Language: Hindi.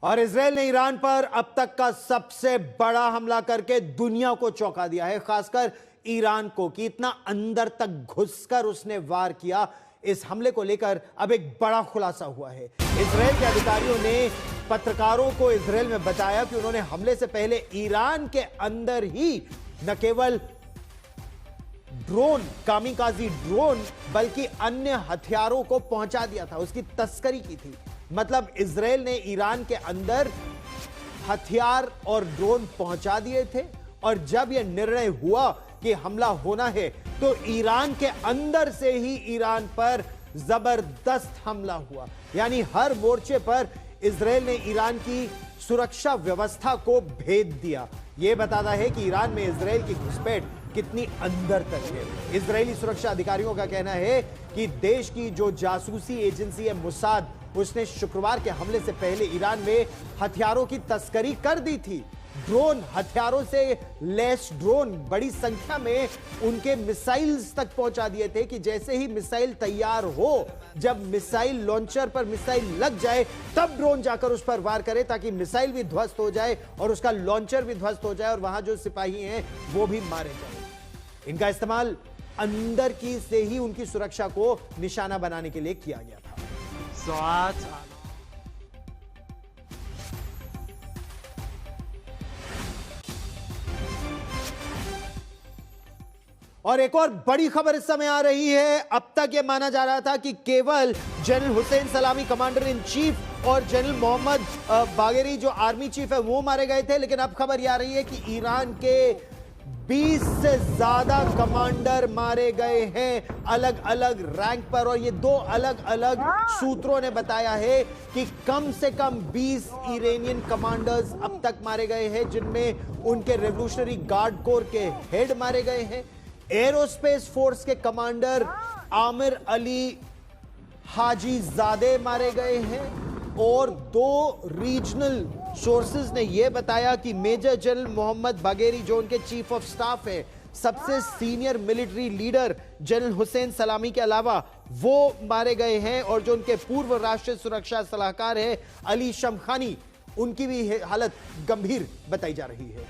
और इजराइल ने ईरान पर अब तक का सबसे बड़ा हमला करके दुनिया को चौंका दिया है, खासकर ईरान को, कि इतना अंदर तक घुसकर उसने वार किया। इस हमले को लेकर अब एक बड़ा खुलासा हुआ है। इजराइल के अधिकारियों ने पत्रकारों को इजराइल में बताया कि उन्होंने हमले से पहले ईरान के अंदर ही न केवल ड्रोन, कामिकाजी ड्रोन, बल्कि अन्य हथियारों को पहुंचा दिया था, उसकी तस्करी की थी। मतलब इजराइल ने ईरान के अंदर हथियार और ड्रोन पहुंचा दिए थे, और जब यह निर्णय हुआ कि हमला होना है तो ईरान के अंदर से ही ईरान पर जबरदस्त हमला हुआ। यानी हर मोर्चे पर इजराइल ने ईरान की सुरक्षा व्यवस्था को भेद दिया। यह बताता है कि ईरान में इजराइल की घुसपैठ कितनी अंदर तक है। इजरायली सुरक्षा अधिकारियों का कहना है कि देश की जो जासूसी एजेंसी है मुसाद, उसने शुक्रवार के हमले से पहले ईरान में हथियारों की तस्करी कर दी थी। ड्रोन, हथियारों से लैस ड्रोन बड़ी संख्या में उनके मिसाइल्स तक पहुंचा दिए थे कि जैसे ही मिसाइल तैयार हो, जब मिसाइल लॉन्चर पर मिसाइल लग जाए तब ड्रोन जाकर उस पर वार करे, ताकि मिसाइल भी ध्वस्त हो जाए और उसका लॉन्चर भी ध्वस्त हो जाए और वहां जो सिपाही हैं वो भी मारे जाए। इनका इस्तेमाल अंदर की से ही उनकी सुरक्षा को निशाना बनाने के लिए किया गया था। और एक और बड़ी खबर इस समय आ रही है। अब तक यह माना जा रहा था कि केवल जनरल हुसैन सलामी कमांडर इन चीफ और जनरल मोहम्मद बागेरी जो आर्मी चीफ है वो मारे गए थे, लेकिन अब खबर यह आ रही है कि ईरान के 20 से ज्यादा कमांडर मारे गए हैं अलग अलग रैंक पर। और ये दो अलग अलग सूत्रों ने बताया है कि कम से कम 20 ईरानियन कमांडर्स अब तक मारे गए हैं, जिनमें उनके रेवोल्यूशनरी गार्ड कोर के हेड मारे गए हैं, एरोस्पेस फोर्स के कमांडर आमिर अली हाजी जादे मारे गए हैं, और 2 रीजनल सोर्सेज ने यह बताया कि मेजर जनरल मोहम्मद बागेरी जो उनके चीफ ऑफ स्टाफ है, सबसे senior military leader general Hussain सलामी के अलावा वो मारे गए हैं, और जो उनके पूर्व राष्ट्रीय सुरक्षा सलाहकार है अली शमखानी, उनकी भी हालत गंभीर बताई जा रही है।